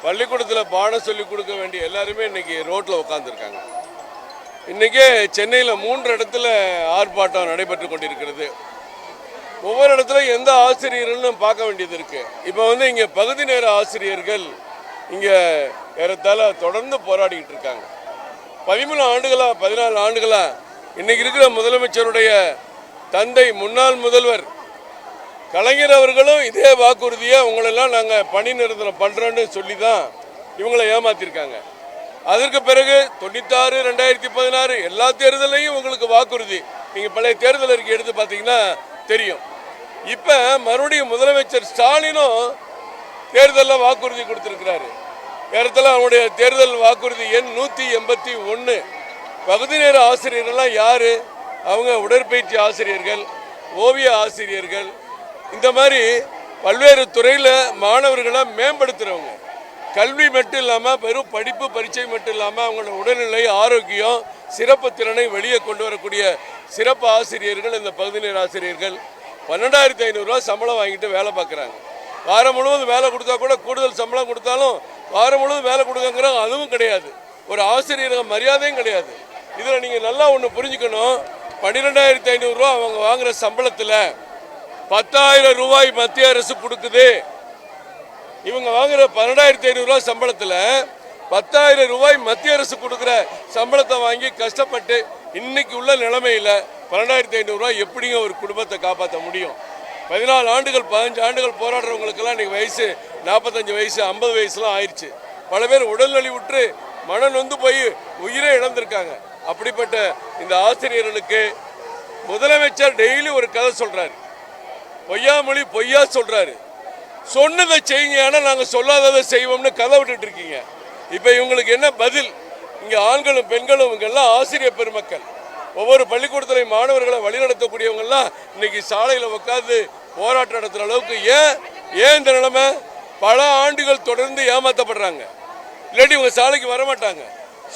பள்ளிக்கூடத்தில் பாடம் சொல்லிக் கொடுக்க வேண்டிய எல்லாருமே இன்னைக்கு ரோட்டில் உட்காந்துருக்காங்க. இன்றைக்கே சென்னையில் 3 இடத்துல ஆர்ப்பாட்டம் நடைபெற்று கொண்டிருக்கிறது. ஒவ்வொரு இடத்துல எந்த ஆசிரியர்கள்னு பார்க்க வேண்டியது இருக்குது. இப்போ இங்கே பகுதி நேர ஆசிரியர்கள் இங்கே ஏறத்தாழ தொடர்ந்து போராடிக்கிட்டு இருக்காங்க. 13 ஆண்டுகளா 14 ஆண்டுகளா இன்னைக்கு இருக்கிற முதலமைச்சருடைய தந்தை முன்னாள் முதல்வர் கலைஞர் அவர்களும் இதே வாக்குறுதியை உங்களெல்லாம் நாங்கள் பணி நிரந்தரம் பண்ணுறோன்னு சொல்லி தான் இவங்களை ஏமாத்திருக்காங்க. அதற்கு பிறகு 96, 2016 எல்லா தேர்தலையும் உங்களுக்கு வாக்குறுதி. நீங்கள் பழைய தேர்தல் அறிக்கை எடுத்து பார்த்தீங்கன்னா தெரியும். இப்போ மறுபடியும் முதலமைச்சர் ஸ்டாலினும் தேர்தலில் வாக்குறுதி கொடுத்துருக்கிறாரு. நேரத்தில் அவனுடைய தேர்தல் வாக்குறுதி எண் 181. பகுதி நேர ஆசிரியர்கள்லாம் யார்? அவங்க உடற்பயிற்சி ஆசிரியர்கள், ஓவிய ஆசிரியர்கள், இந்த மாதிரி பல்வேறு துறையில் மாணவர்களை மேம்படுத்துகிறவங்க. கல்வி மட்டும் இல்லாமல் வெறும் படிப்பு பரீட்சை மட்டும் இல்லாமல் அவங்களோட உடல்நிலை ஆரோக்கியம் சிறப்பு திறனை வெளியே கொண்டு வரக்கூடிய சிறப்பு ஆசிரியர்கள் இந்த பகுதி நேர ஆசிரியர்கள் 12,500 ரூபா சம்பளம் வாங்கிட்டு வேலை பார்க்குறாங்க. வாரம் முழுவதும் வேலை கொடுத்தா கூட கூடுதல் சம்பளம் கொடுத்தாலும் வாரம் முழுவதும் வேலை கொடுக்குறாங்க, அதுவும் கிடையாது. ஒரு ஆசிரியருக்கு மரியாதையும் கிடையாது. இதில் நீங்கள் நல்லா ஒன்று புரிஞ்சுக்கணும். 12,500 ரூபா அவங்க வாங்குகிற சம்பளத்தில் 10,000 ரூபாய் மத்திய அரசு கொடுக்குது. இவங்க வாங்குற 12,500 ரூபாய் சம்பளத்தில் 10,000 ரூபாய் மத்திய அரசு கொடுக்குற சம்பளத்தை வாங்கி கஷ்டப்பட்டு இன்னைக்கு உள்ள நிலைமையில் 12,500 ரூபாய் எப்படிங்க ஒரு குடும்பத்தை காப்பாற்ற முடியும்? 14 ஆண்டுகள் 15 ஆண்டுகள் போராடுறவங்களுக்கெல்லாம் இன்னைக்கு வயசு 45 வயசு 50 வயசுலாம் ஆயிடுச்சு. பல பேர் உடல்நலி விட்டு மனம் நொந்து போய் உயிரை இழந்திருக்காங்க. அப்படிப்பட்ட இந்த ஆசிரியர்களுக்கு முதலமைச்சர் டெய்லி ஒரு கதை சொல்றாரு. பொய்யாமொழி பொய்யா சொல்றாரு. சொன்னதை செய்யுங்க, ஆனால் நாங்கள் சொல்லாததை செய்வோம்னு கதை விட்டுட்டு இருக்கீங்க. இப்போ இவங்களுக்கு என்ன பதில்? இங்கே ஆண்களும் பெண்களும் இவங்கெல்லாம் ஆசிரியர் பெருமக்கள், ஒவ்வொரு பள்ளிக்கூடத்திலையும் மாணவர்களை வழிநடத்தக்கூடியவங்கெல்லாம் இன்னைக்கு சாலையில் உட்காந்து போராட்டம் நடத்துகிற அளவுக்கு ஏன் இந்த நிலைமை? பல ஆண்டுகள் தொடர்ந்து ஏமாற்றப்படுறாங்க. இல்லாட்டி இவங்க சாலைக்கு வரமாட்டாங்க.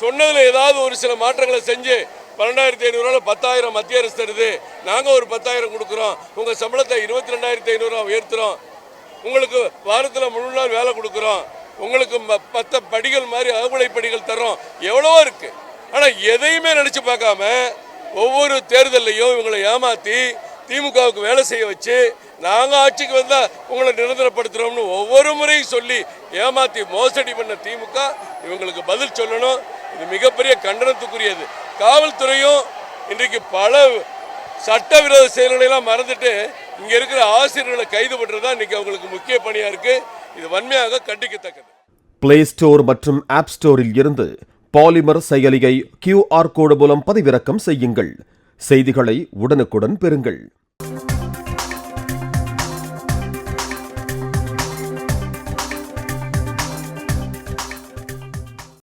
சொன்னதில் ஏதாவது ஒரு சில மாற்றங்களை செஞ்சு 12,500 ரூபாய் 10,000 மத்திய அரசு தருது, நாங்கள் ஒரு 10,000 கொடுக்குறோம், உங்கள் சம்பளத்தை 22,500 ரூபா உயர்த்துறோம், உங்களுக்கு வாரத்தில் முழு நாள் வேலை கொடுக்குறோம், உங்களுக்கு 10 படிகள் மாதிரி அகுலை படிகள் தர்றோம், எவ்வளவோ இருக்குது. ஆனால் எதையுமே நினச்சி பார்க்காம ஒவ்வொரு தேர்தலையும் இவங்களை ஏமாற்றி திமுகவுக்கு வேலை செய்ய வச்சு நாங்கள் ஆட்சிக்கு வந்தால் உங்களை நிரந்தரப்படுத்துகிறோம்னு ஒவ்வொரு முறையும் சொல்லி ஏமாற்றி மோசடி பண்ண திமுக இவங்களுக்கு பதில் சொல்லணும். இது மிகப்பெரிய கண்டனத்துக்குரியது. காவல்துறையும் இன்றைக்கு பல சட்டவிரோத செயல்களெல்லாம் மறந்துட்டு இங்கே இருக்கிற ஆசிரியர்களை கைது பண்ணுறது தான் இன்றைக்கி அவங்களுக்கு முக்கிய பணியாக இருக்குது. இது வன்மையாக கண்டிக்கத்தக்கது. பிளே ஸ்டோர் மற்றும் ஆப் ஸ்டோரில் இருந்து பாலிமர் செயலியை QR கோடு மூலம் பதிவிறக்கம் செய்யுங்கள். செய்திகளை உடனுக்குடன் பெறுங்கள்.